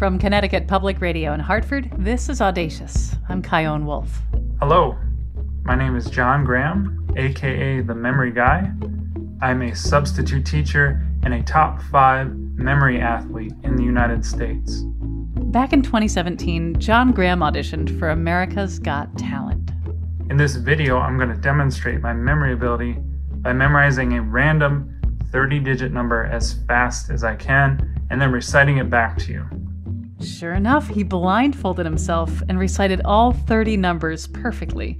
From Connecticut Public Radio in Hartford, this is Audacious. I'm Kyone Wolf. Hello, my name is John Graham, aka The Memory Guy. I'm a substitute teacher and a top 5 memory athlete in the United States. Back in 2017, John Graham auditioned for America's Got Talent. In this video, I'm going to demonstrate my memory ability by memorizing a random 30-digit number as fast as I can and then reciting it back to you. Sure enough, he blindfolded himself and recited all 30 numbers perfectly.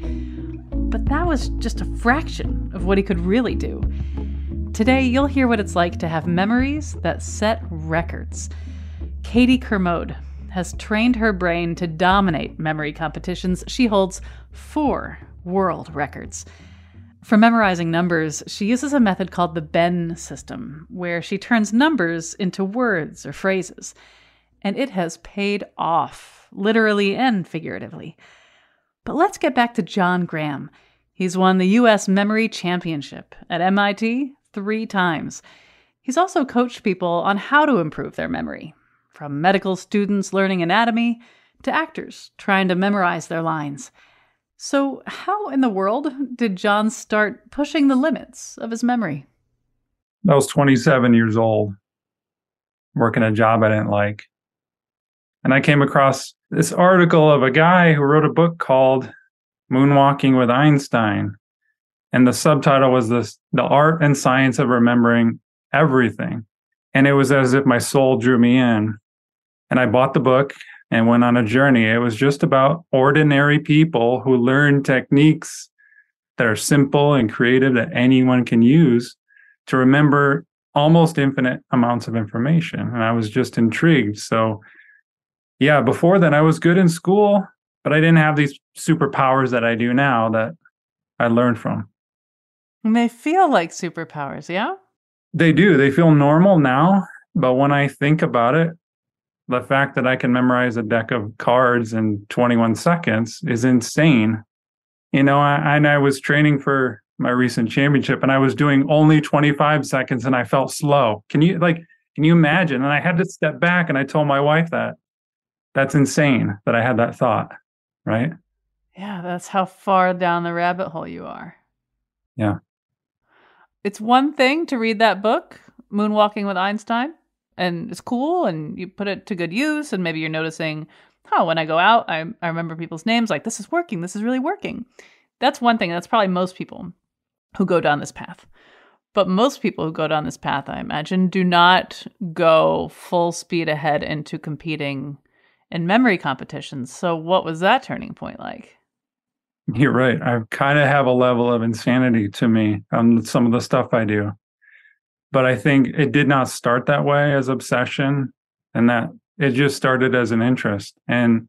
But that was just a fraction of what he could really do. Today, you'll hear what it's like to have memories that set records. Katie Kermode has trained her brain to dominate memory competitions. She holds 4 world records. For memorizing numbers, she uses a method called the Ben system, where she turns numbers into words or phrases. And it has paid off, literally and figuratively. But let's get back to John Graham. He's won the U.S. Memory Championship at MIT 3 times. He's also coached people on how to improve their memory, from medical students learning anatomy to actors trying to memorize their lines. So how in the world did John start pushing the limits of his memory? I was 27 years old, working a job I didn't like. And I came across this article of a guy who wrote a book called Moonwalking with Einstein. And the subtitle was The Art and Science of Remembering Everything. And it was as if my soul drew me in. And I bought the book and went on a journey. It was just about ordinary people who learn techniques that are simple and creative that anyone can use to remember almost infinite amounts of information. And I was just intrigued. So yeah, before then I was good in school, but I didn't have these superpowers that I do now that I learned from. And they feel like superpowers, yeah? They do. They feel normal now. But when I think about it, the fact that I can memorize a deck of cards in 21 seconds is insane. You know, I was training for my recent championship and I was doing only 25 seconds and I felt slow. Can you imagine? And I had to step back and I told my wife that. That's insane that I had that thought, right? Yeah, that's how far down the rabbit hole you are. Yeah. It's one thing to read that book, Moonwalking with Einstein, and it's cool and you put it to good use and maybe you're noticing, when I go out, I remember people's names, like this is working, this is really working. That's one thing. That's probably most people who go down this path. But most people who go down this path, I imagine, do not go full speed ahead into competing in memory competitions. So what was that turning point like? You're right. I kind of have a level of insanity to me on some of the stuff I do. But I think it did not start that way as obsession, and that it just started as an interest. And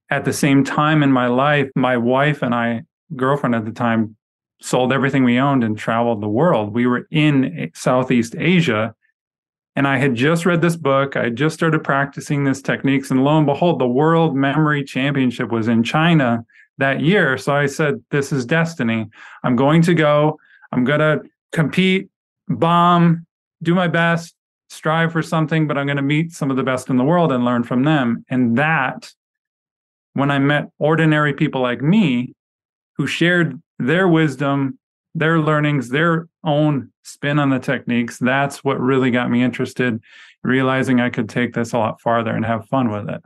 at the same time in my life, my wife and I, girlfriend at the time, sold everything we owned and traveled the world. We were in Southeast Asia. And I had just read this book. I just started practicing these techniques. And lo and behold, the World Memory Championship was in China that year. So I said, this is destiny. I'm going to go. I'm going to compete, bomb, do my best, strive for something, but I'm going to meet some of the best in the world and learn from them. And that, when I met ordinary people like me who shared their wisdom, their learnings, their own spin on the techniques, that's what really got me interested, realizing I could take this a lot farther and have fun with it.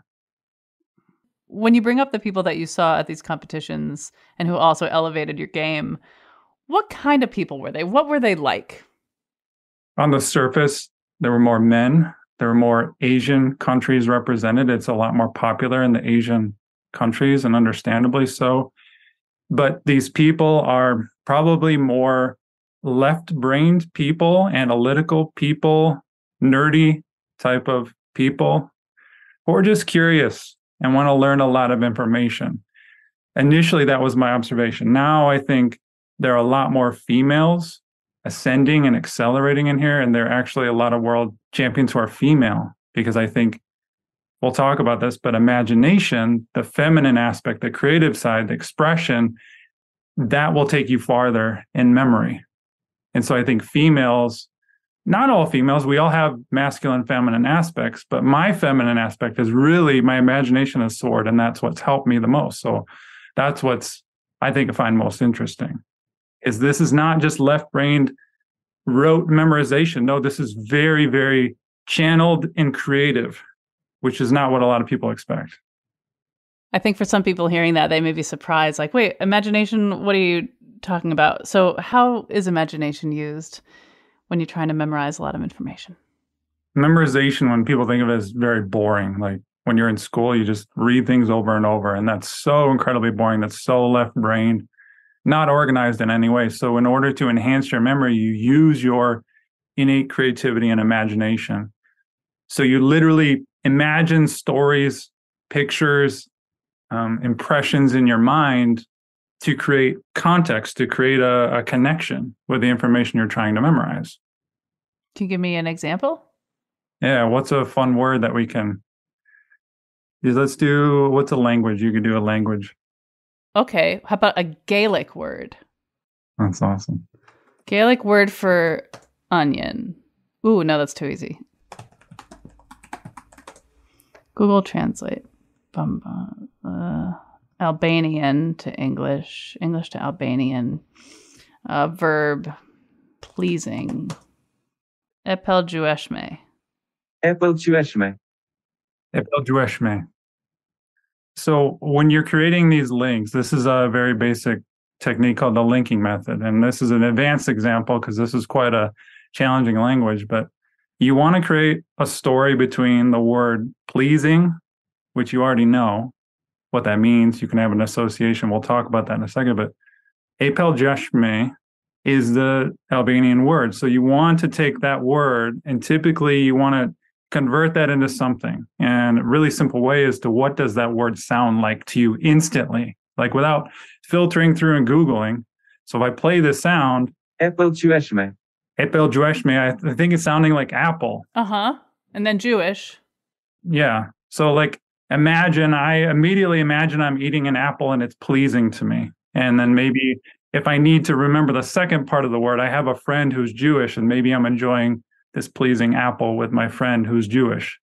When you bring up the people that you saw at these competitions and who also elevated your game, what kind of people were they? What were they like? On the surface, there were more men. There were more Asian countries represented. It's a lot more popular in the Asian countries, and understandably so. But these people are probably more left-brained people, analytical people, nerdy type of people, who are just curious and want to learn a lot of information. Initially, that was my observation. Now I think there are a lot more females ascending and accelerating in here, and there are actually a lot of world champions who are female, because I think we'll talk about this, but imagination, the feminine aspect, the creative side, the expression, that will take you farther in memory. And so I think females not all females, we all have masculine, feminine aspects, but my feminine aspect is really my imagination has soared, and that's what's helped me the most. So that's what's I think I find most interesting is this is not just left-brained rote memorization. No, this is very, very channeled and creative, which is not what a lot of people expect. I think for some people hearing that, they may be surprised, like, wait, imagination, what are you talking about? So how is imagination used when you're trying to memorize a lot of information? Memorization, when people think of it, is very boring. Like when you're in school, you just read things over and over, and that's so incredibly boring. That's so left-brained, not organized in any way. So in order to enhance your memory, you use your innate creativity and imagination. So you literally imagine stories, pictures, impressions in your mind to create context, to create a connection with the information you're trying to memorize. Can you give me an example? Yeah, what's a fun word that we can... Let's do, what's a language? You could do a language. Okay, how about a Gaelic word? That's awesome. Gaelic word for onion. Ooh, no, that's too easy. Google Translate. Albanian to English, English to Albanian. Verb, pleasing. Epeljueshme. Epeljueshme. Epeljueshme. So when you're creating these links, this is a very basic technique called the linking method. And this is an advanced example because this is quite a challenging language, but you want to create a story between the word pleasing, which you already know what that means. You can have an association. We'll talk about that in a second, but Epeljueshme is the Albanian word. So you want to take that word and typically you want to convert that into something. And a really simple way is to what does that word sound like to you instantly, like without filtering through and Googling. So if I play this sound, Epeljueshme. Epeljueshme, I think it's sounding like apple. Uh-huh. And then Jewish. Yeah. So like I immediately imagine I'm eating an apple and it's pleasing to me. And then maybe if I need to remember the second part of the word, I have a friend who's Jewish and maybe I'm enjoying this pleasing apple with my friend who's Jewish.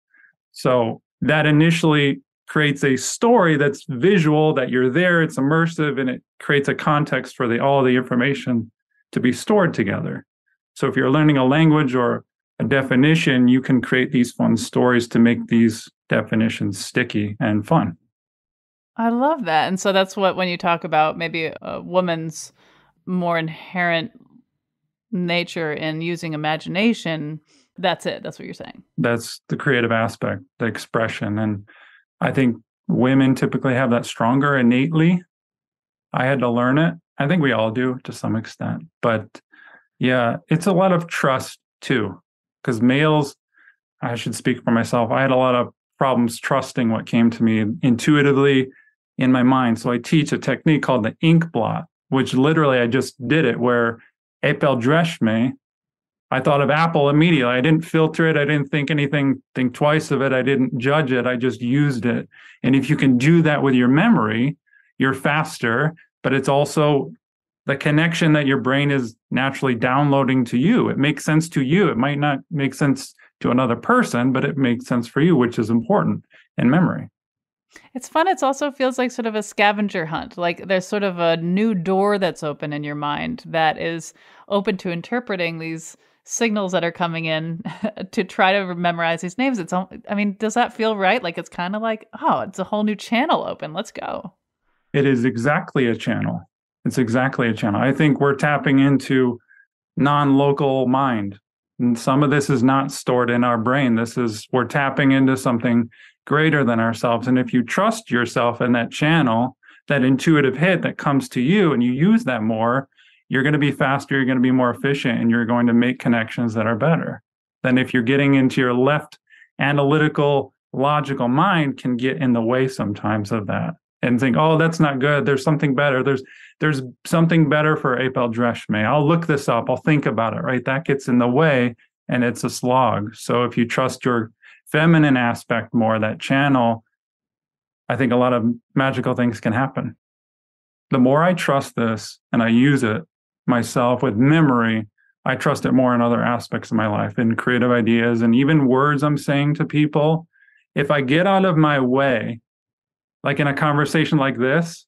So that initially creates a story that's visual, that you're there, it's immersive, and it creates a context for all the information to be stored together. So if you're learning a language or a definition, you can create these fun stories to make these definitions sticky and fun. I love that. And so that's what, when you talk about maybe a woman's more inherent nature in using imagination, that's it. That's what you're saying. That's the creative aspect, the expression. And I think women typically have that stronger innately. I had to learn it. I think we all do to some extent. But yeah, it's a lot of trust too. Because males, I should speak for myself, I had a lot of problems trusting what came to me intuitively in my mind. So I teach a technique called the ink blot, which literally I just did it, where Epeljueshme, I thought of apple immediately. I didn't filter it. I didn't think twice of it. I didn't judge it. I just used it. And if you can do that with your memory, you're faster, but it's also the connection that your brain is naturally downloading to you. It makes sense to you. It might not make sense to another person, but it makes sense for you, which is important in memory. It's fun. It also feels like sort of a scavenger hunt. Like there's sort of a new door that's open in your mind that is open to interpreting these signals that are coming in to try to memorize these names. Does that feel right? Like it's kind of like, oh, it's a whole new channel open. Let's go. It is exactly a channel. It's exactly a channel. I think we're tapping into non-local mind. And some of this is not stored in our brain. We're tapping into something greater than ourselves. And if you trust yourself in that channel, that intuitive hit that comes to you, and you use that more, you're going to be faster, you're going to be more efficient, and you're going to make connections that are better than if you're getting into your left analytical, logical mind can get in the way sometimes of that and think, oh, that's not good. There's something better. There's something better for Epeljueshme. I'll look this up. I'll think about it, right? That gets in the way and it's a slog. So if you trust your feminine aspect more, that channel, I think a lot of magical things can happen. The more I trust this and I use it myself with memory, I trust it more in other aspects of my life, in creative ideas and even words I'm saying to people. If I get out of my way, like in a conversation like this,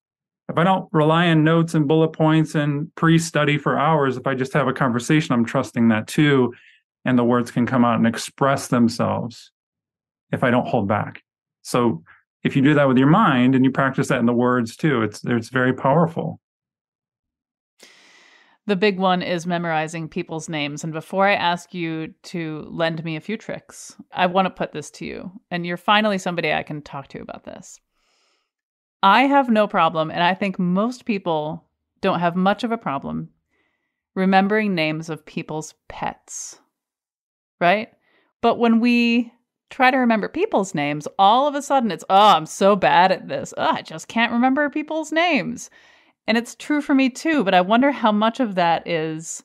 if I don't rely on notes and bullet points and pre-study for hours, if I just have a conversation, I'm trusting that too. And the words can come out and express themselves if I don't hold back. So if you do that with your mind and you practice that in the words too, it's very powerful. The big one is memorizing people's names. And before I ask you to lend me a few tricks, I want to put this to you. And you're finally somebody I can talk to about this. I have no problem, and I think most people don't have much of a problem remembering names of people's pets, right? But when we try to remember people's names, all of a sudden it's, I'm so bad at this. I just can't remember people's names. And it's true for me too, but I wonder how much of that is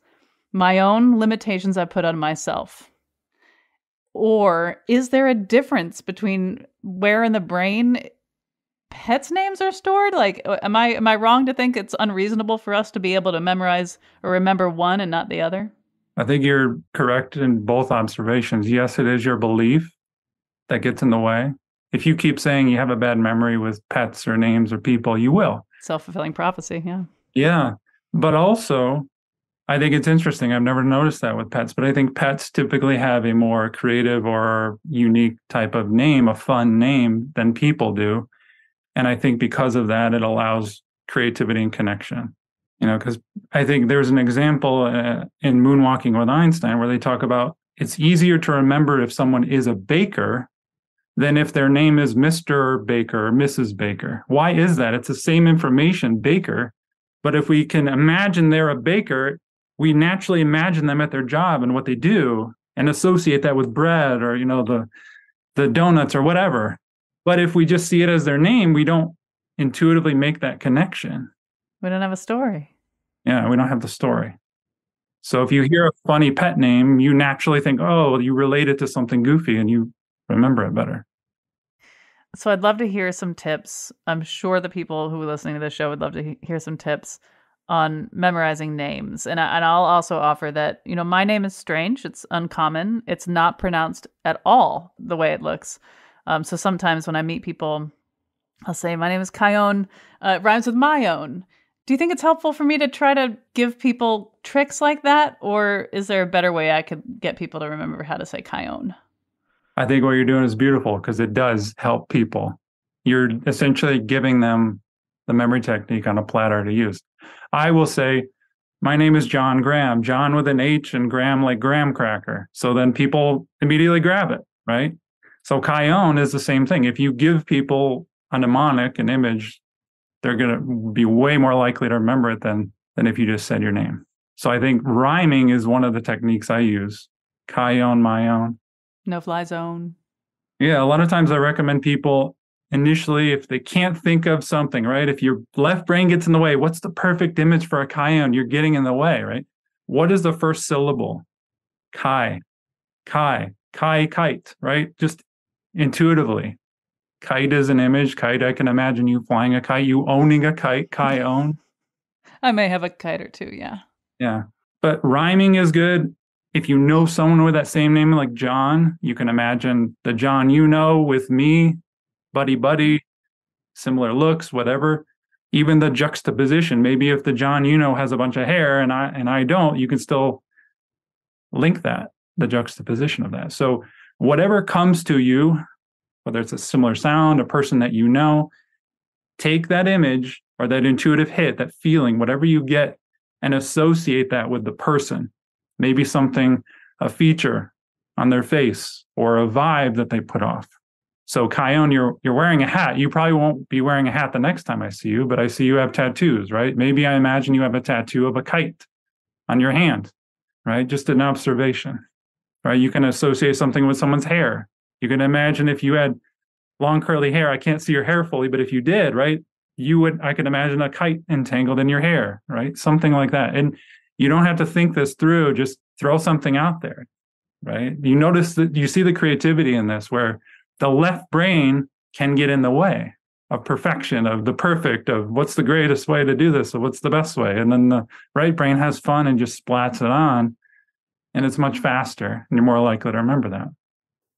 my own limitations I put on myself. Or is there a difference between where in the brain pets' names are stored? Like, am I wrong to think it's unreasonable for us to be able to memorize or remember one and not the other? I think you're correct in both observations. Yes, it is your belief that gets in the way. If you keep saying you have a bad memory with pets or names or people, you will. Self-fulfilling prophecy, yeah. Yeah. But also, I think it's interesting. I've never noticed that with pets, but I think pets typically have a more creative or unique type of name, a fun name than people do. And I think because of that, it allows creativity and connection. Because I think there's an example in Moonwalking with Einstein where they talk about it's easier to remember if someone is a baker than if their name is Mr. Baker or Mrs. Baker. Why is that? It's the same information, baker. But if we can imagine they're a baker, we naturally imagine them at their job and what they do and associate that with bread or, the donuts or whatever. But if we just see it as their name, we don't intuitively make that connection. We don't have a story. Yeah, we don't have the story. So if you hear a funny pet name, you naturally think, oh, you relate it to something goofy and you remember it better. So I'd love to hear some tips. I'm sure the people who are listening to this show would love to hear some tips on memorizing names. And I'll also offer that, my name is strange. It's uncommon. It's not pronounced at all the way it looks. So sometimes when I meet people, I'll say, my name is Kion. It rhymes with my own. Do you think it's helpful for me to try to give people tricks like that? Or is there a better way I could get people to remember how to say Kion? I think what you're doing is beautiful because it does help people. You're essentially giving them the memory technique on a platter to use. I will say, my name is John Graham, John with an H and Graham like graham cracker. So then people immediately grab it, right? So Kion is the same thing. If you give people a mnemonic, an image, they're going to be way more likely to remember it than if you just said your name. So I think rhyming is one of the techniques I use. Kion, my own. No fly zone. Yeah, a lot of times I recommend people initially, if they can't think of something, right? If your left brain gets in the way, what's the perfect image for a Kion? You're getting in the way, right? What is the first syllable? Kai, kite, right? Just intuitively. Kite is an image. Kite, I can imagine you flying a kite, you owning a kite, Kion. I may have a kite or two, yeah. Yeah, but rhyming is good. If you know someone with that same name, like John, you can imagine the John with me, buddy, similar looks, whatever. Even the juxtaposition. Maybe if the John has a bunch of hair and I don't, you can still link that, the juxtaposition of that. So whatever comes to you, whether it's a similar sound, a person that take that image or that intuitive hit, that feeling, whatever you get, and associate that with the person. Maybe something, a feature on their face or a vibe that they put off. So Kion, you're wearing a hat. You probably won't be wearing a hat the next time I see you, but I see you have tattoos, right? Maybe I imagine you have a tattoo of a kite on your hand, right? Just an observation, right? You can associate something with someone's hair. You can imagine if you had long curly hair, I can't see your hair fully, but if you did, right? I could imagine a kite entangled in your hair, right? Something like that. And you don't have to think this through, just throw something out there, right? You notice that you see the creativity in this where the left brain can get in the way of perfection, of the perfect, of what's the greatest way to do this, or what's the best way. And then the right brain has fun and just splats it on and it's much faster, and you're more likely to remember that.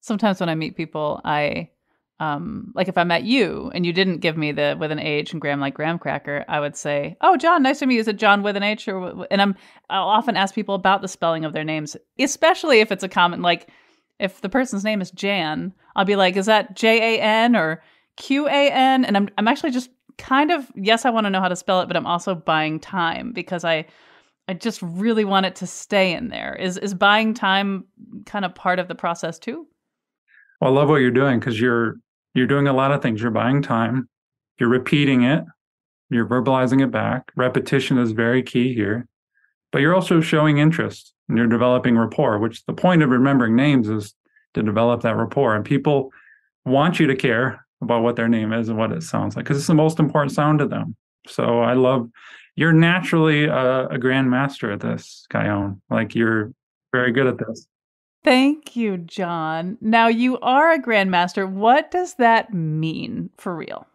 Sometimes when I meet people, like if I met you and you didn't give me the with an H and Graham like graham cracker, I would say, "Oh, John, nice to meet you. Is it John with an H?" And I'll often ask people about the spelling of their names, especially if it's a common, like if the person's name is Jan, I'll be like, "Is that Jan or Qan?" And I'm actually just kind of, yes, I want to know how to spell it, but I'm also buying time because I just really want it to stay in there. Is buying time kind of part of the process too? Well, I love what you're doing because you're doing a lot of things. You're buying time, you're repeating it, you're verbalizing it back. Repetition is very key here, but you're also showing interest and you're developing rapport, which the point of remembering names is to develop that rapport. And people want you to care about what their name is and what it sounds like because it's the most important sound to them. So I love, you're naturally a grandmaster at this, Guyon. Like you're very good at this. Thank you, John. Now you are a grandmaster. What does that mean for real?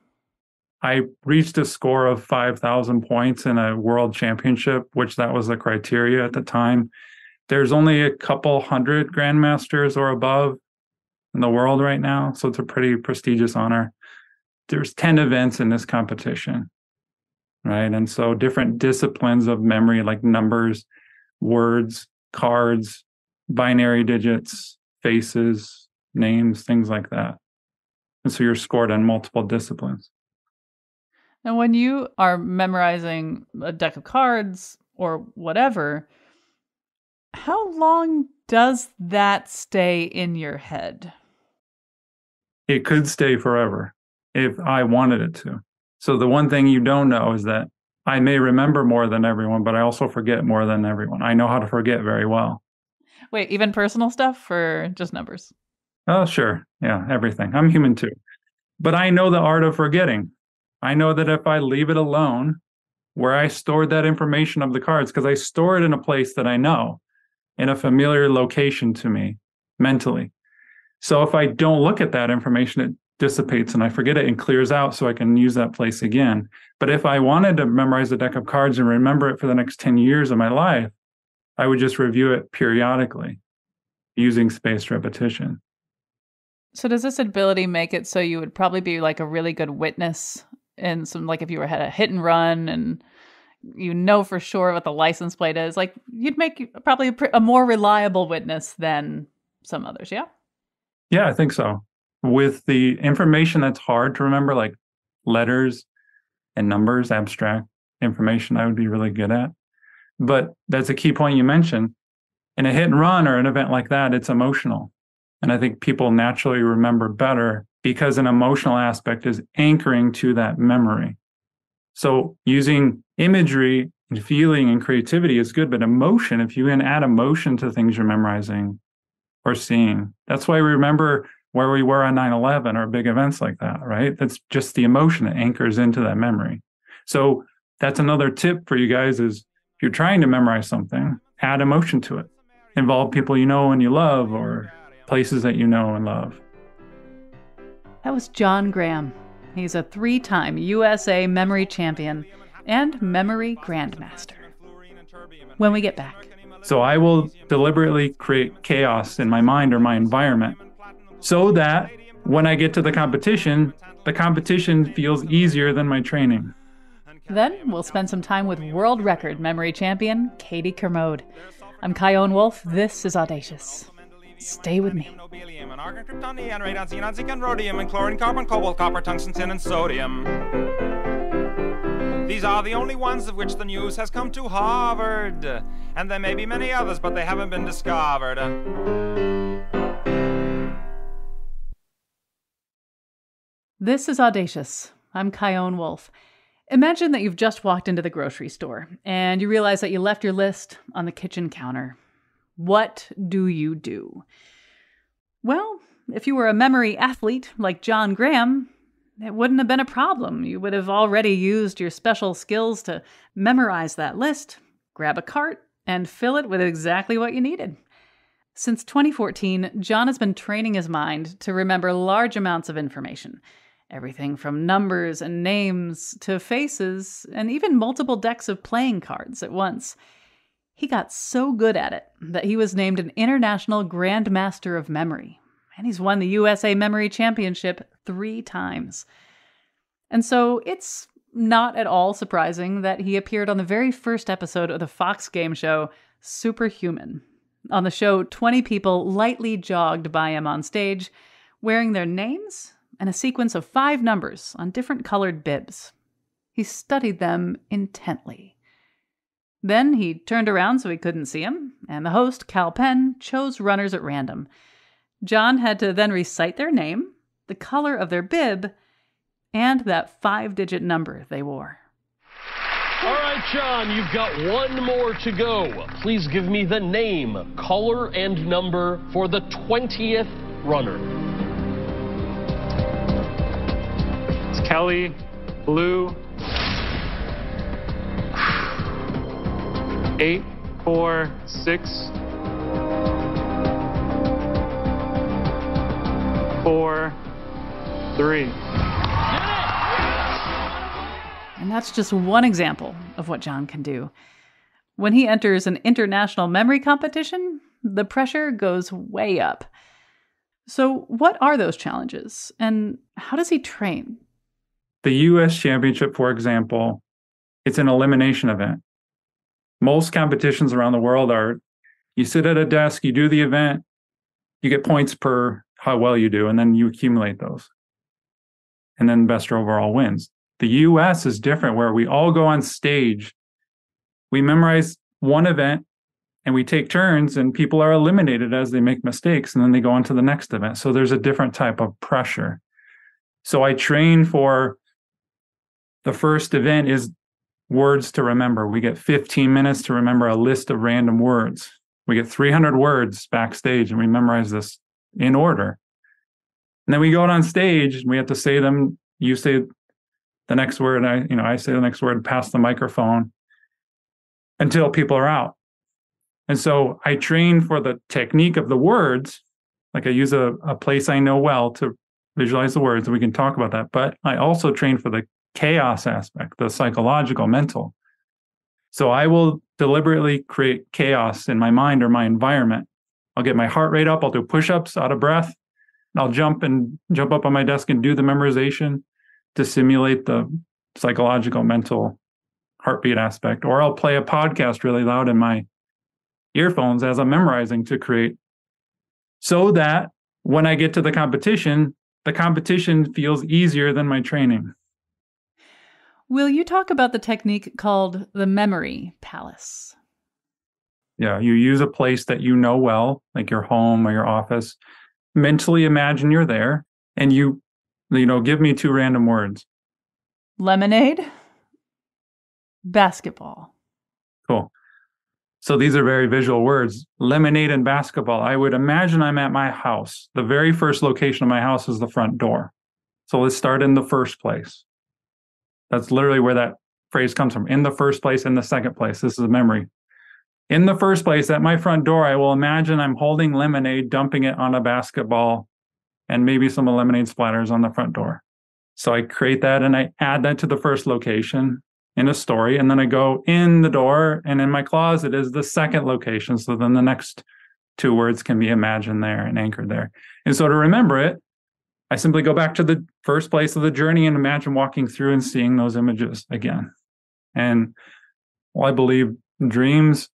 I reached a score of 5,000 points in a world championship, which that was the criteria at the time. There's only a couple hundred grandmasters or above in the world right now, so it's a pretty prestigious honor. There's 10 events in this competition, right? And so different disciplines of memory like numbers, words, cards, binary digits, faces, names, things like that. And so you're scored on multiple disciplines. Now, when you are memorizing a deck of cards or whatever, how long does that stay in your head? It could stay forever if I wanted it to. So the one thing you don't know is that I may remember more than everyone, but I also forget more than everyone. I know how to forget very well. Wait, even personal stuff or just numbers? Oh, sure. Yeah, everything. I'm human too. But I know the art of forgetting. I know that if I leave it alone, where I stored that information of the cards, because I store it in a place that I know, in a familiar location to me mentally. So if I don't look at that information, it dissipates and I forget it and clears out so I can use that place again. But if I wanted to memorize a deck of cards and remember it for the next 10 years of my life, I would just review it periodically using spaced repetition. So does this ability make it so you would probably be like a really good witness in some, like if you had a hit and run and you know for sure what the license plate is, like you'd make probably a more reliable witness than some others, yeah? Yeah, I think so. With the information that's hard to remember, like letters and numbers, abstract information, I would be really good at. But that's a key point you mentioned. In a hit and run or an event like that, it's emotional. And I think people naturally remember better because an emotional aspect is anchoring to that memory. So using imagery and feeling and creativity is good, but emotion, if you can add emotion to things you're memorizing or seeing, that's why we remember where we were on 9/11 or big events like that, right? That's just the emotion that anchors into that memory. So that's another tip for you guys is if you're trying to memorize something, add emotion to it. Involve people you know and you love or places that you know and love. That was John Graham. He's a 3-time USA memory champion and memory grandmaster. When we get back. So I will deliberately create chaos in my mind or my environment so that when I get to the competition feels easier than my training. Then we'll spend some time with world record memory champion Katie Kermode. I'm Guyon Wolf. This is Audacious. Stay with me. Argon, krypton, neon, radon, xenon, zinc, and rhodium, and chlorine, carbon, cobalt, copper, tungsten, tin, and sodium. These are the only ones of which the news has come to Harvard. And there may be many others, but they haven't been discovered. This is Audacious. I'm Guyon Wolf. Imagine that you've just walked into the grocery store and you realize that you left your list on the kitchen counter. What do you do? Well, if you were a memory athlete like John Graham, it wouldn't have been a problem. You would have already used your special skills to memorize that list, grab a cart, and fill it with exactly what you needed. Since 2014, John has been training his mind to remember large amounts of information. Everything from numbers and names to faces and even multiple decks of playing cards at once. He got so good at it that he was named an International Grandmaster of Memory, and he's won the USA Memory Championship 3 times. And so it's not at all surprising that he appeared on the very first episode of the Fox game show, Superhuman. On the show, 20 people lightly jogged by him on stage, wearing their names and a sequence of 5 numbers on different colored bibs. He studied them intently. Then he turned around so he couldn't see him, and the host, Cal Penn, chose runners at random. John had to then recite their name, the color of their bib, and that 5-digit number they wore. All right, John, you've got 1 more to go. Please give me the name, color, and number for the 20th runner. It's Kelly, blue, 8, 4, 6, 4, 3. And that's just one example of what John can do. When he enters an international memory competition, the pressure goes way up. So what are those challenges, and how does he train? The U.S. Championship, for example, it's an elimination event. Most competitions around the world are, you sit at a desk, you do the event, you get points per how well you do, and then you accumulate those. And then best overall wins. The U.S. is different, where we all go on stage, we memorize one event, and we take turns, and people are eliminated as they make mistakes, and then they go on to the next event. So there's a different type of pressure. So I train for the first event is words to remember. We get 15 minutes to remember a list of random words. We get 300 words backstage, and we memorize this in order. And then we go out on stage, and we have to say them. You say the next word, and I say the next word, pass the microphone until people are out. And so I train for the technique of the words. Like I use a place I know well to visualize the words, and we can talk about that. But I also train for the chaos aspect, the psychological, mental. So I will deliberately create chaos in my mind or my environment. I'll get my heart rate up. I'll do push-ups out of breath. And I'll jump up on my desk and do the memorization to simulate the psychological, mental heartbeat aspect. Or I'll play a podcast really loud in my earphones as I'm memorizing to create, so that when I get to the competition feels easier than my training. Will you talk about the technique called the memory palace? Yeah, you use a place that you know well, like your home or your office. Mentally imagine you're there, and you give me 2 random words. Lemonade, basketball. Cool. So these are very visual words. Lemonade and basketball. I would imagine I'm at my house. The very first location of my house is the front door. So let's start in the first place. That's literally where that phrase comes from. In the first place, in the second place. This is a memory. In the first place, at my front door, I will imagine I'm holding lemonade, dumping it on a basketball, and maybe some lemonade splatters on the front door. So I create that, and I add that to the first location in a story. And then I go in the door, and in my closet is the second location. So then the next 2 words can be imagined there and anchored there. And so to remember it, I simply go back to the first place of the journey and imagine walking through and seeing those images again. And I believe dreams,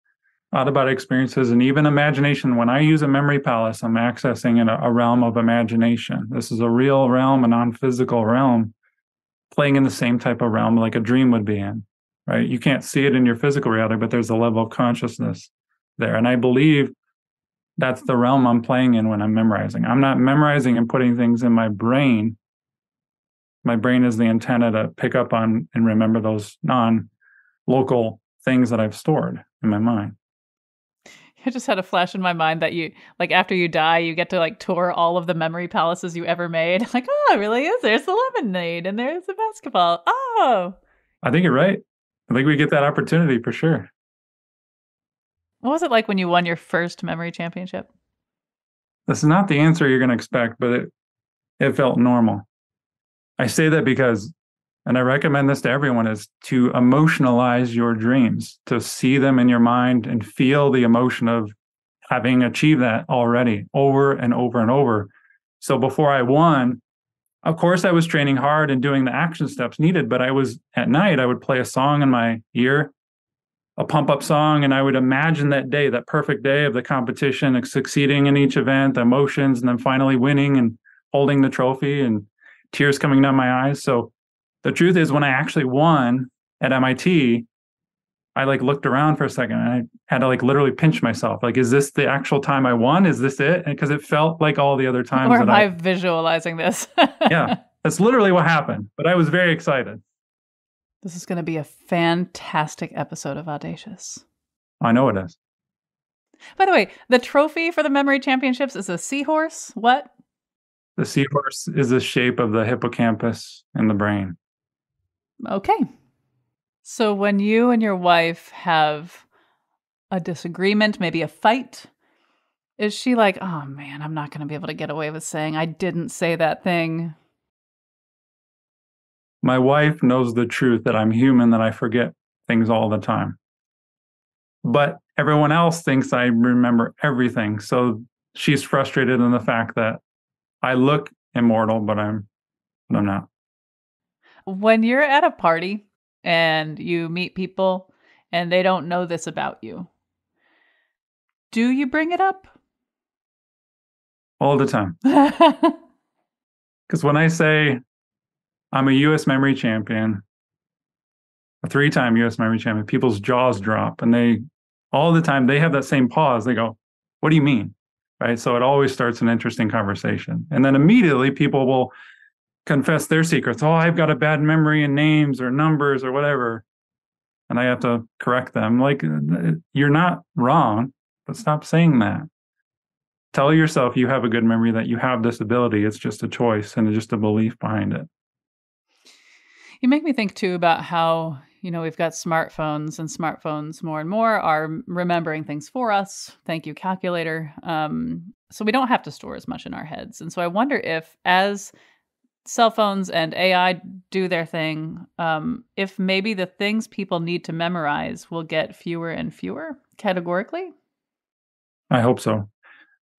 out-of-body experiences, and even imagination, when I use a memory palace, I'm accessing a realm of imagination. This is a real realm, a non-physical realm, playing in the same type of realm like a dream would be in, right? You can't see it in your physical reality, but there's a level of consciousness there. And I believe that's the realm I'm playing in when I'm memorizing. I'm not memorizing and putting things in my brain. My brain is the antenna to pick up on and remember those non-local things that I've stored in my mind. I just had a flash in my mind that you, like, after you die, you get to like tour all of the memory palaces you ever made. Like, oh, it really is. There's the lemonade and there's the basketball. Oh, I think you're right. I think we get that opportunity for sure. what was it like when you won your first memory championship? This is not the answer you're going to expect, but it felt normal. I say that because and I recommend this to everyone, is to emotionalize your dreams, to see them in your mind and feel the emotion of having achieved that already over and over and over. So before I won, of course, I was training hard and doing the action steps needed, but at night, I would play a song in my ear, a pump up song, and I would imagine that day, that perfect day of the competition, like succeeding in each event, the emotions, and then finally winning and holding the trophy and tears coming down my eyes. So the truth is, when I actually won at MIT, I looked around for a second and I had to literally pinch myself. Is this the actual time I won? Is this it? Because it felt like all the other times. Or am I visualizing this? Yeah, that's literally what happened. But I was very excited. This is going to be a fantastic episode of Audacious. I know it is. By the way, the trophy for the memory championships is a seahorse. What? The seahorse is the shape of the hippocampus in the brain. Okay. So when you and your wife have a disagreement, maybe a fight, is she like, oh man, I'm not going to be able to get away with saying I didn't say that thing? My wife knows the truth that I'm human, that I forget things all the time. But everyone else thinks I remember everything. So she's frustrated in the fact that I look immortal, but I'm not. When you're at a party and you meet people and they don't know this about you, do you bring it up? All the time. Because when I say I'm a U.S. memory champion, a 3-time U.S. memory champion, people's jaws drop, and all the time they have that same pause. They go, what do you mean? Right? So it always starts an interesting conversation. And then immediately people will confess their secrets. Oh, I've got a bad memory in names or numbers or whatever. And I have to correct them. You're not wrong, but stop saying that. Tell yourself you have a good memory, that you have this ability. It's just a choice and just a belief behind it. You make me think too about how, we've got smartphones, and smartphones more and more are remembering things for us. Thank you, calculator. So we don't have to store as much in our heads. And so I wonder if, as cell phones and AI do their thing, if maybe the things people need to memorize will get fewer and fewer categorically. I hope so.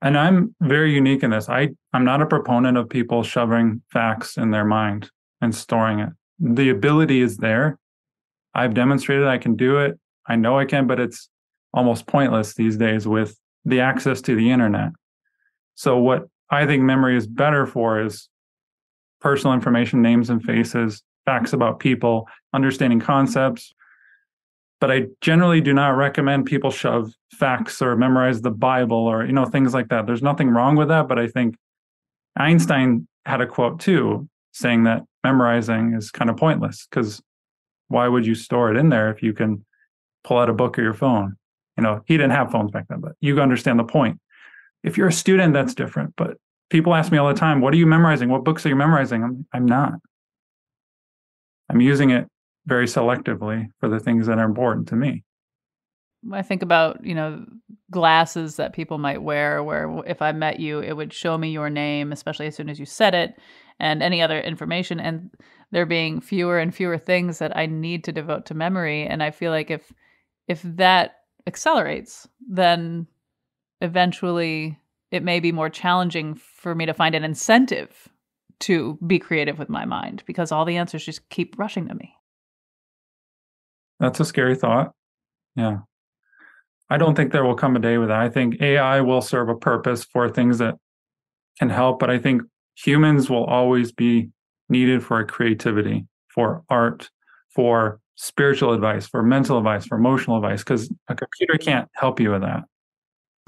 And I'm very unique in this. I'm not a proponent of people shoving facts in their mind and storing it. The ability is there. I've demonstrated I can do it. I know I can, but it's almost pointless these days with the access to the internet. So what I think memory is better for is personal information, names and faces, facts about people, understanding concepts. But I generally do not recommend people shove facts or memorize the Bible or, things like that. There's nothing wrong with that. But I think Einstein had a quote too, saying that memorizing is kind of pointless, because why would you store it in there if you can pull out a book or your phone? He didn't have phones back then, but you understand the point. If you're a student, that's different. But people ask me all the time, what are you memorizing? What books are you memorizing? I'm not. I'm using it very selectively for the things that are important to me. I think about, glasses that people might wear, where if I met you, it would show me your name, especially as soon as you said it, and any other information. And there being fewer and fewer things that I need to devote to memory. And I feel like if that accelerates, then eventually it may be more challenging for me to find an incentive to be creative with my mind, because all the answers just keep rushing to me. That's a scary thought. Yeah. I don't think there will come a day with that. I think AI will serve a purpose for things that can help, but I think humans will always be needed for creativity, for art, for spiritual advice, for mental advice, for emotional advice, because a computer can't help you with that.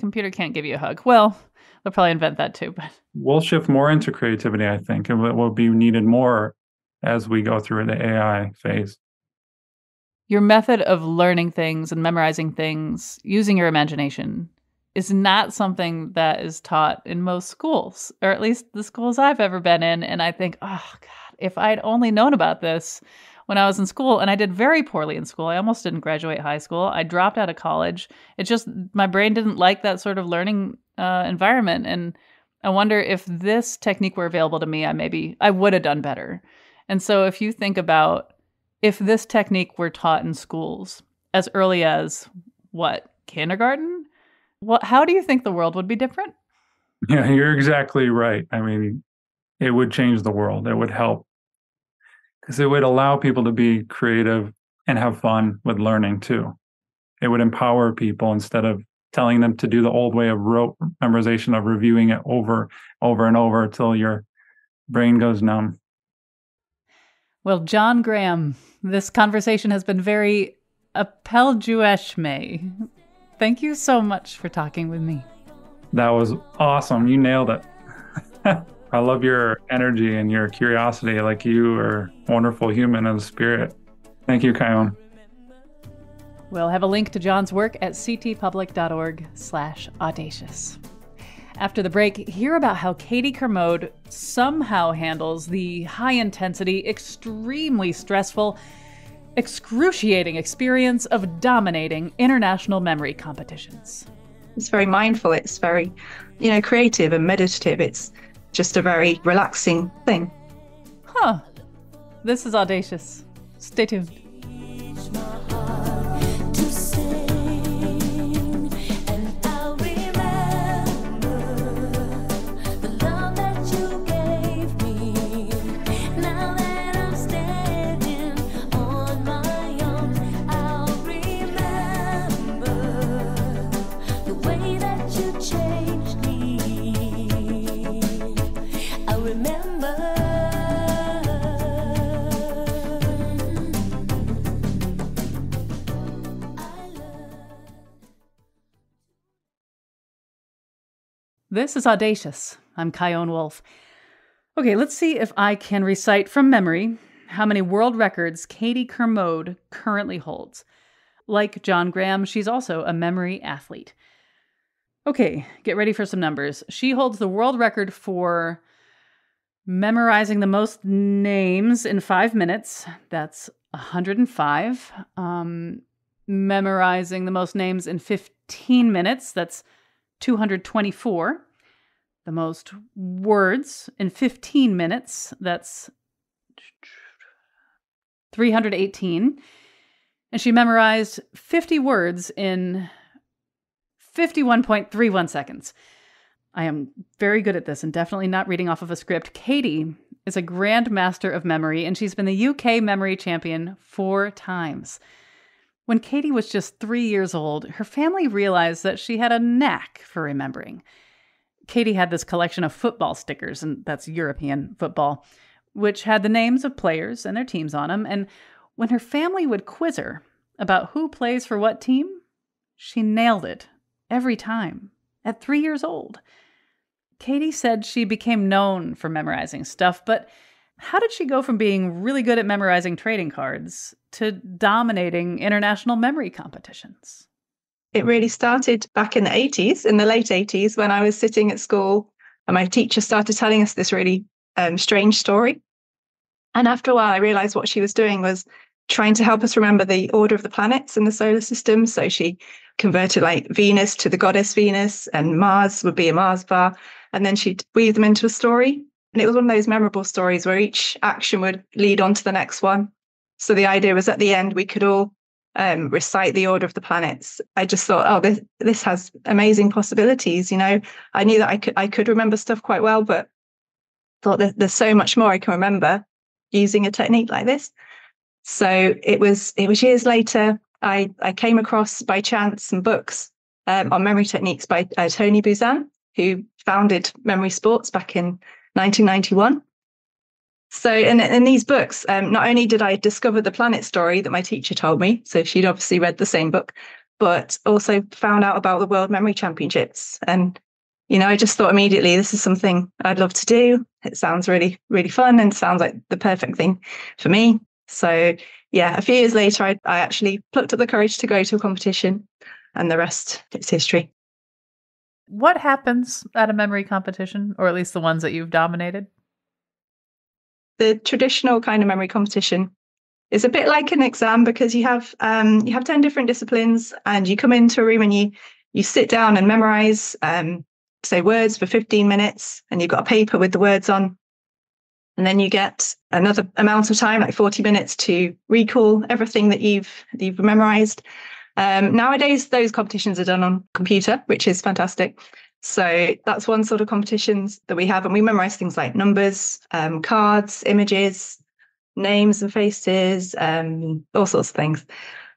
Computer can't give you a hug. Well, they'll probably invent that too, but we'll shift more into creativity, I think, and it will be needed more as we go through the AI phase. Your method of learning things and memorizing things using your imagination is not something that is taught in most schools, or at least the schools I've ever been in. And I think, oh God, if I'd only known about this when I was in school. And I did very poorly in school. I almost didn't graduate high school. I dropped out of college. It just, my brain didn't like that sort of learning environment. And I wonder if this technique were available to me, I would have done better. And so if you think about if this technique were taught in schools as early as what, kindergarten? How do you think the world would be different? Yeah, you're exactly right. I mean, it would change the world. It would help because it would allow people to be creative and have fun with learning too. It would empower people instead of telling them to do the old way of rote memorization of reviewing it over and over until your brain goes numb. Well, John Graham, this conversation has been very apeljueshme. Thank you so much for talking with me. That was awesome. You nailed it. I love your energy and your curiosity. Like, you are a wonderful human of the spirit. Thank you, Kion. We'll have a link to John's work at ctpublic.org/audacious. After the break, hear about how Katie Kermode somehow handles the high-intensity, extremely stressful, excruciating experience of dominating international memory competitions. It's very mindful. It's very, creative and meditative. It's just a very relaxing thing. Huh. This is Audacious. Stay tuned. This is Audacious. I'm Kion Wolf. Okay, let's see if I can recite from memory how many world records Katie Kermode currently holds. Like John Graham, she's also a memory athlete. Okay, get ready for some numbers. She holds the world record for memorizing the most names in 5 minutes. That's 105. Memorizing the most names in 15 minutes. That's 224. The most words in 15 minutes. That's 318. And she memorized 50 words in 51.31 seconds. I am very good at this and definitely not reading off of a script. Katie is a grand master of memory, and she's been the UK memory champion 4 times. When Katie was just 3 years old, her family realized that she had a knack for remembering. Katie had this collection of football stickers, and that's European football, which had the names of players and their teams on them. And when her family would quiz her about who plays for what team, she nailed it every time at 3 years old. Katie said she became known for memorizing stuff, but how did she go from being really good at memorizing trading cards to dominating international memory competitions? It really started back in the 80s, in the late 80s, when I was sitting at school and my teacher started telling us this really strange story. And after a while, I realized what she was doing was trying to help us remember the order of the planets in the solar system. So she converted like Venus to the goddess Venus, and Mars would be a Mars bar. And then she'd weave them into a story. And it was one of those memorable stories where each action would lead on to the next one. So the idea was at the end, we could all recite the order of the planets. I just thought, oh, this has amazing possibilities. I knew that I could remember stuff quite well, but thought that there's so much more I can remember using a technique like this. So it was years later, I came across by chance some books on memory techniques by Tony Buzan, who founded Memory Sports back in 1991. So in these books, not only did I discover the planet story that my teacher told me, so she'd obviously read the same book, but also found out about the World Memory Championships. And, I just thought immediately, this is something I'd love to do. It sounds really, really fun and sounds like the perfect thing for me. So yeah, a few years later, I actually plucked up the courage to go to a competition, and the rest is history. What happens at a memory competition, or at least the ones that you've dominated? The traditional kind of memory competition is a bit like an exam because you have 10 different disciplines, and you come into a room and you sit down and memorize say words for 15 minutes, and you've got a paper with the words on. And then you get another amount of time, like 40 minutes, to recall everything that you've memorized. Nowadays, those competitions are done on computer, which is fantastic. So that's one sort of competitions that we have. And we memorize things like numbers, cards, images, names and faces, all sorts of things.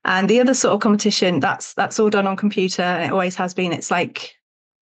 And the other sort of competition, that's all done on computer, and it always has been. It's like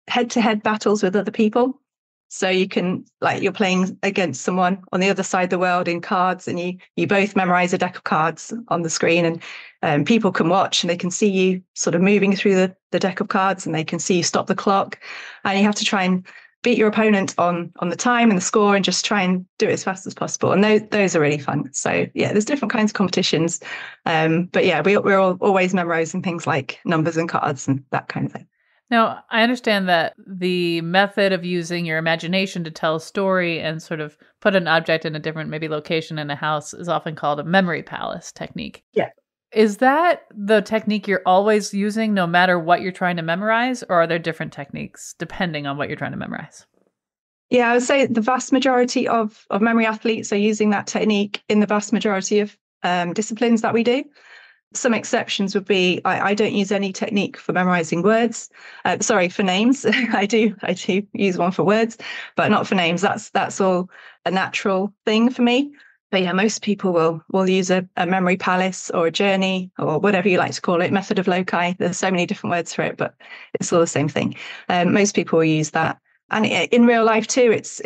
head-to-head battles with other people. So you can, like, you're playing against someone on the other side of the world in cards, and you both memorize a deck of cards on the screen, and people can watch and they can see you sort of moving through the deck of cards, and they can see you stop the clock, and you have to try and beat your opponent on the time and the score, and just try and do it as fast as possible. And those are really fun. So yeah, there's different kinds of competitions. But yeah, we're always memorizing things like numbers and cards and that kind of thing. Now, I understand that the method of using your imagination to tell a story and sort of put an object in a different maybe location in a house is often called a memory palace technique. Yeah. Is that the technique you're always using no matter what you're trying to memorize, or are there different techniques depending on what you're trying to memorize? Yeah, I would say the vast majority of memory athletes are using that technique in the vast majority of disciplines that we do. Some exceptions would be I don't use any technique for memorizing words. For names. I do use one for words, but not for names. That's all a natural thing for me. But yeah, most people will use a memory palace or a journey or whatever you like to call it, method of loci. There's so many different words for it, but it's all the same thing. Most people will use that. And in real life too, it's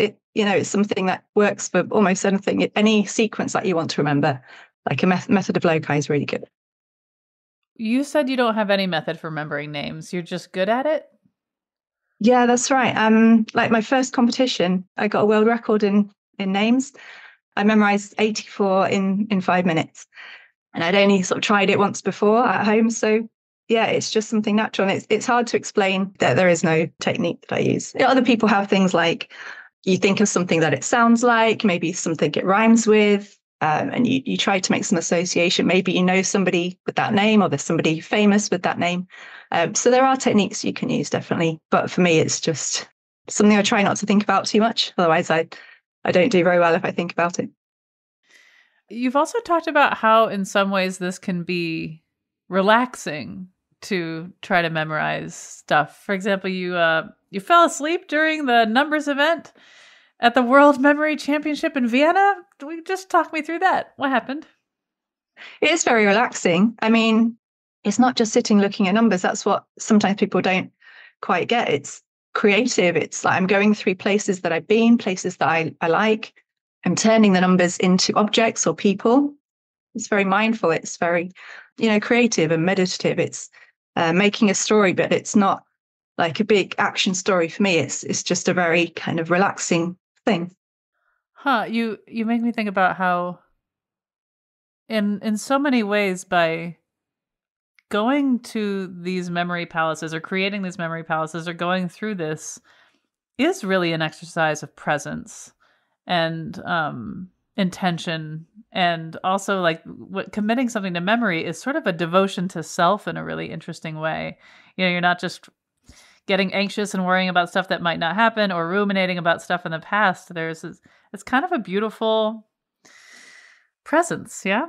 something that works for almost anything, any sequence that you want to remember. Like a method of loci is really good. You said you don't have any method for remembering names. You're just good at it? Yeah, that's right. Like my first competition, I got a world record in names. I memorized 84 in 5 minutes. And I'd only sort of tried it once before at home. So yeah, it's just something natural. And it's hard to explain that there is no technique that I use. Other people have things like you think of something that it sounds like, maybe something it rhymes with. And you try to make some association. Maybe you know somebody with that name, or there's somebody famous with that name. So there are techniques you can use, definitely. But for me, it's just something I try not to think about too much. Otherwise, I don't do very well if I think about it. You've also talked about how in some ways this can be relaxing to try to memorize stuff. For example, you fell asleep during the numbers event at the World Memory Championship in Vienna. Just talk me through that. What happened? It is very relaxing. I mean, it's not just sitting looking at numbers. That's what sometimes people don't quite get. It's creative. It's like I'm going through places that I've been, places that I like. I'm turning the numbers into objects or people. It's very mindful. It's very, creative and meditative. It's making a story, but it's not like a big action story for me. It's just a very kind of relaxing thing. Huh. You make me think about how in so many ways, by going to these memory palaces or creating these memory palaces or going through this is really an exercise of presence and intention. And also, like, committing something to memory is sort of a devotion to self in a really interesting way. You're not just getting anxious and worrying about stuff that might not happen or ruminating about stuff in the past. It's kind of a beautiful presence. Yeah.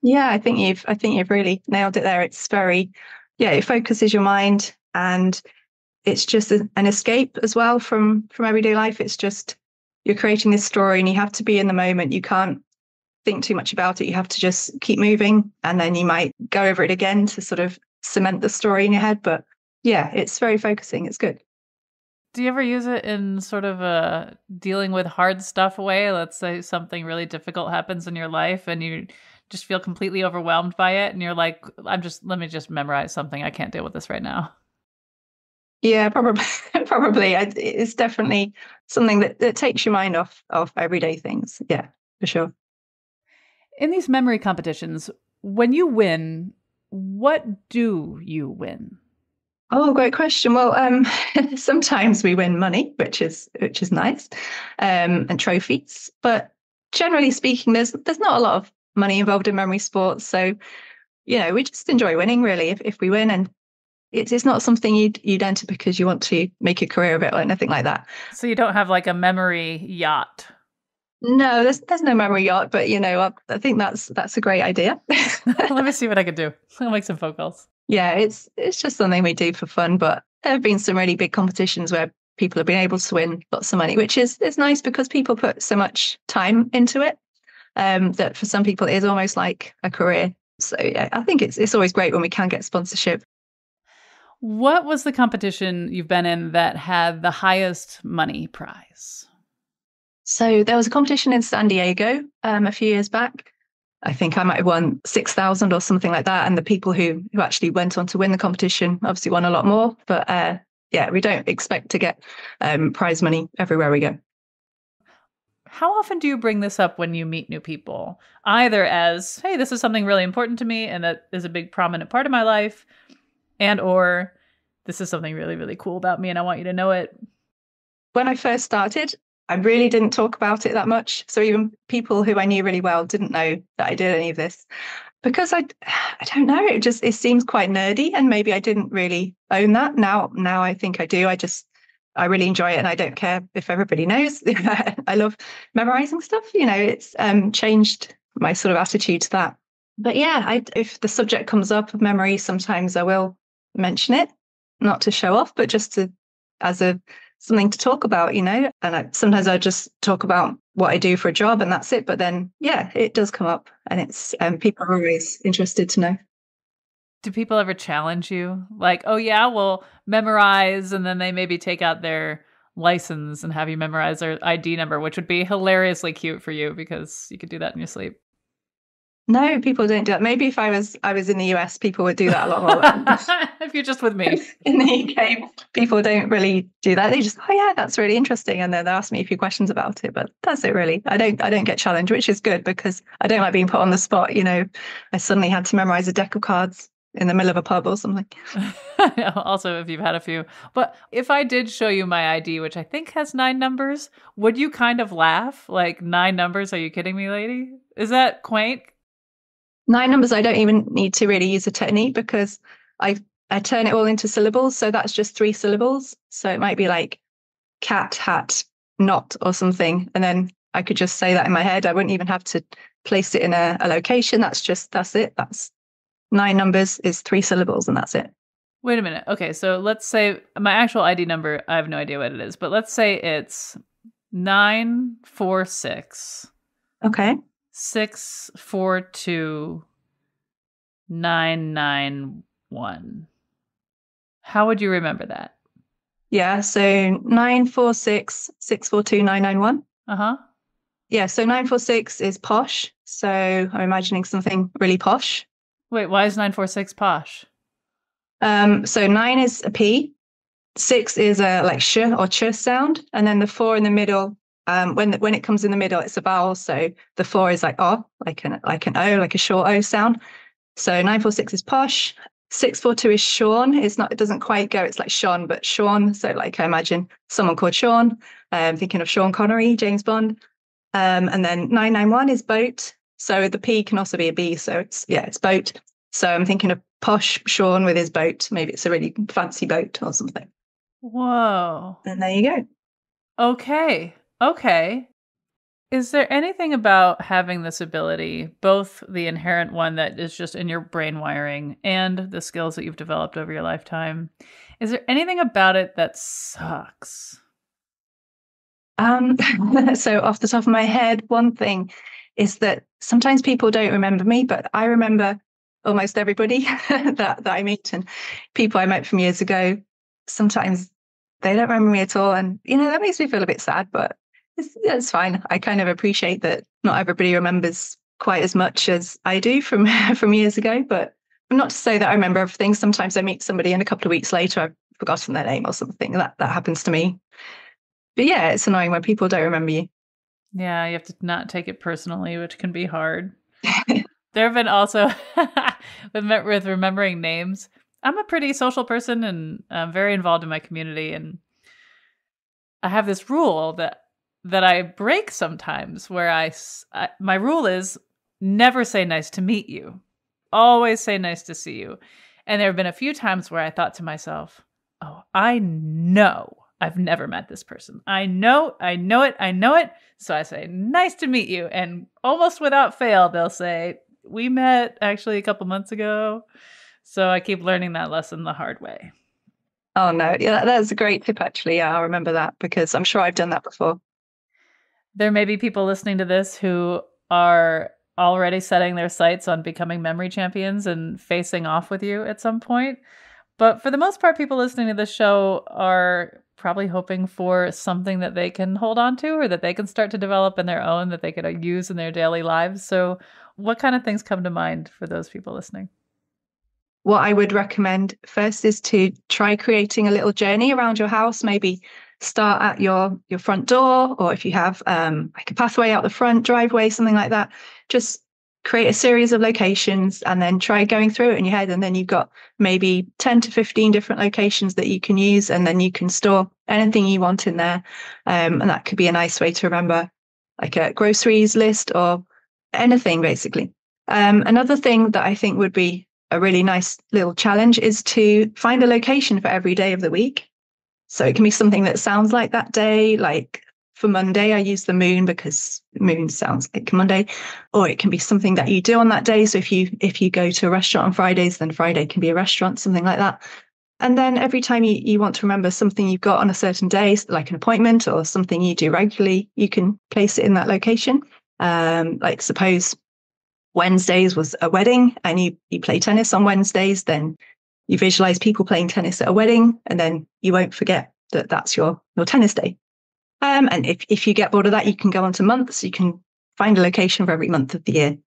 Yeah, I think you've really nailed it there. It's very, it focuses your mind, and it's just an escape as well from everyday life. It's just, you're creating this story and you have to be in the moment. You can't think too much about it. You have to just keep moving, and then you might go over it again to sort of cement the story in your head. But yeah, it's very focusing. It's good. Do you ever use it in sort of a dealing with hard stuff way? Let's say something really difficult happens in your life and you just feel completely overwhelmed by it, and you're like, let me just memorize something. I can't deal with this right now. Yeah, probably. Probably. It's definitely something that takes your mind off everyday things. Yeah, for sure. In these memory competitions, when you win, what do you win? Oh, great question. Well, sometimes we win money, which is nice, and trophies. But generally speaking, there's not a lot of money involved in memory sports. So, we just enjoy winning, really, if we win. And it's not something you'd enter because you want to make a career of it or anything like that. So you don't have like a memory yacht? No, there's no memory yacht, but I think that's a great idea. Let me see what I can do. I'll make some phone calls. Yeah, it's just something we do for fun, but there have been some really big competitions where people have been able to win lots of money, which is nice because people put so much time into it, that for some people it is almost like a career. So yeah, I think it's always great when we can get sponsorship. What was the competition you've been in that had the highest money prize? So there was a competition in San Diego a few years back. I think I might have won 6,000 or something like that. And the people who actually went on to win the competition obviously won a lot more. But yeah, we don't expect to get prize money everywhere we go. How often do you bring this up when you meet new people? Either as, hey, this is something really important to me and that is a big prominent part of my life, and or this is something really, really cool about me and I want you to know it. When I first started, I really didn't talk about it that much. So even people who I knew really well didn't know that I did any of this because I don't know. It seems quite nerdy, and maybe I didn't really own that. Now I think I do. I really enjoy it, and I don't care if everybody knows. I love memorizing stuff. It's changed my sort of attitude to that. But yeah, if the subject comes up of memory, sometimes I will mention it, not to show off, but just as something to talk about, and sometimes I just talk about what I do for a job and that's it. But then, yeah, it does come up, and it's people are always interested to know. Do people ever challenge you? Like, oh yeah, well, memorize, and then they maybe take out their license and have you memorize their ID number, which would be hilariously cute for you because you could do that in your sleep. No, people don't do that. Maybe if I was in the US, people would do that a lot more. If you're just with me. In the UK, people don't really do that. They just, oh yeah, that's really interesting, and then they ask me a few questions about it. But that's it, really. I don't get challenged, which is good because I don't like being put on the spot. I suddenly had to memorize a deck of cards in the middle of a pub or something. Also, if you've had a few. But if I did show you my ID, which I think has 9 numbers, would you kind of laugh? Like, 9 numbers? Are you kidding me, lady? Is that quaint? 9 numbers, I don't even need to really use a technique because I turn it all into syllables. So that's just 3 syllables. So it might be like cat, hat, not, or something. And then I could just say that in my head. I wouldn't even have to place it in a location. That's it. That's 9 numbers is 3 syllables, and that's it. Wait a minute. Okay, so let's say my actual ID number, I have no idea what it is, but let's say it's 946. Okay. 642 991. How would you remember that? Yeah, so 946 642 991. Uh-huh. Yeah, so 946 is posh. So I'm imagining something really posh. Wait, why is 946 posh? So 9 is a P, 6 is a like sh or ch sound, and then the 4 in the middle. When it comes in the middle, it's a vowel. So the 4 is like O, like an O, like a short O sound. So 946 is posh. 642 is Sean. It doesn't quite go. It's like Sean, but Sean. So like I imagine someone called Sean. Thinking of Sean Connery, James Bond. And then 991 is boat. So the P can also be a B. So it's boat. So I'm thinking of posh Sean with his boat. Maybe it's a really fancy boat or something. Whoa. And there you go. Okay. Is there anything about having this ability, both the inherent one that is just in your brain wiring and the skills that you've developed over your lifetime, is there anything about it that sucks? So off the top of my head, one thing is that sometimes people don't remember me, but I remember almost everybody that I meet, and people I met from years ago. Sometimes they don't remember me at all, and that makes me feel a bit sad, but it's fine. I kind of appreciate that not everybody remembers quite as much as I do from years ago, but not to say that I remember everything. Sometimes I meet somebody and a couple of weeks later I've forgotten their name or something. That happens to me. But yeah, it's annoying when people don't remember you. Yeah, you have to not take it personally, which can be hard. There have been also, with remembering names, I'm a pretty social person and I'm very involved in my community. And I have this rule that I break sometimes where my rule is never say nice to meet you. Always say nice to see you. And there have been a few times where I thought to myself, oh, I know I've never met this person. I know it. So I say, nice to meet you. And almost without fail, they'll say, we met actually a couple months ago. So I keep learning that lesson the hard way. Oh, no. Yeah, that's a great tip, actually. Yeah, I'll remember that because I'm sure I've done that before. There may be people listening to this who are already setting their sights on becoming memory champions and facing off with you at some point. But for the most part, people listening to this show are probably hoping for something that they can hold on to or that they can start to develop in their own, that they could use in their daily lives. So what kind of things come to mind for those people listening? What I would recommend first is to try creating a little journey around your house. Maybe start at your front door, or if you have like a pathway out the front, driveway, something like that. Just create a series of locations and then try going through it in your head. And then you've got maybe 10 to 15 different locations that you can use, and then you can store anything you want in there. And that could be a nice way to remember, like a groceries list or anything, basically. Another thing that I think would be a really nice little challenge is to find a location for every day of the week. So it can be something that sounds like that day. Like for Monday, I use the moon because moon sounds like Monday. Or it can be something that you do on that day. So if you go to a restaurant on Fridays, then Friday can be a restaurant, something like that. And then every time you want to remember something you've got on a certain day, like an appointment or something you do regularly, you can place it in that location. Like suppose Wednesdays was a wedding and you play tennis on Wednesdays, then you visualize people playing tennis at a wedding, and then you won't forget that that's your tennis day. And if you get bored of that, you can go on to months. You can find a location for every month of the year.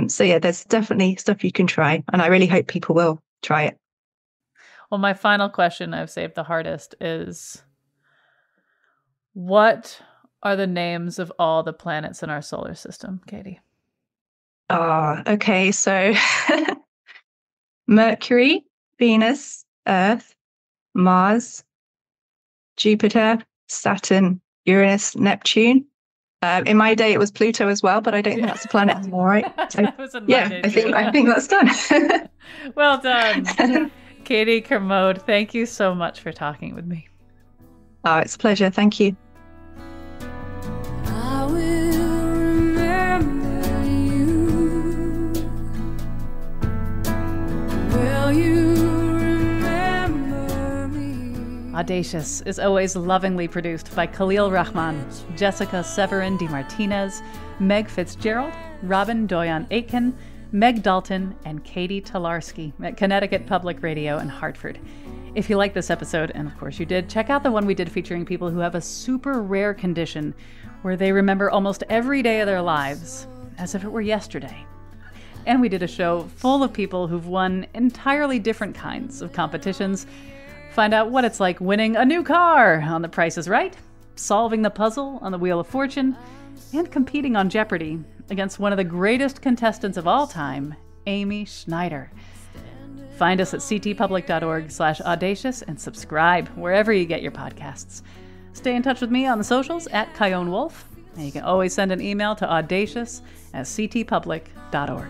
So yeah, there's definitely stuff you can try, and I really hope people will try it. Well, my final question, I've saved the hardest, is what are the names of all the planets in our solar system, Katie? Okay. So Mercury, Venus, Earth, Mars, Jupiter, Saturn, Uranus, Neptune. In my day, it was Pluto as well, but I don't think that's a planet anymore, right? So, yeah, I think that's done. Well done. Katie Kermode, thank you so much for talking with me. Oh, it's a pleasure. Thank you. I will remember you. Will you remember me? Audacious is always lovingly produced by Khalil Rahman, Jessica Severin DeMartinez, Meg Fitzgerald, Robin Doyon-Aitken, Meg Dalton, and Katie Tolarski at Connecticut Public Radio in Hartford. If you like this episode, and of course you did, check out the one we did featuring people who have a super rare condition where they remember almost every day of their lives as if it were yesterday. And we did a show full of people who've won entirely different kinds of competitions. Find out what it's like winning a new car on The Price is Right, solving the puzzle on the Wheel of Fortune, and competing on Jeopardy against one of the greatest contestants of all time, Amy Schneider. Find us at ctpublic.org/audacious and subscribe wherever you get your podcasts. Stay in touch with me on the socials at Kyone Wolf, and you can always send an email to audacious@ctpublic.org.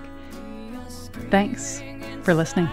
Thanks for listening.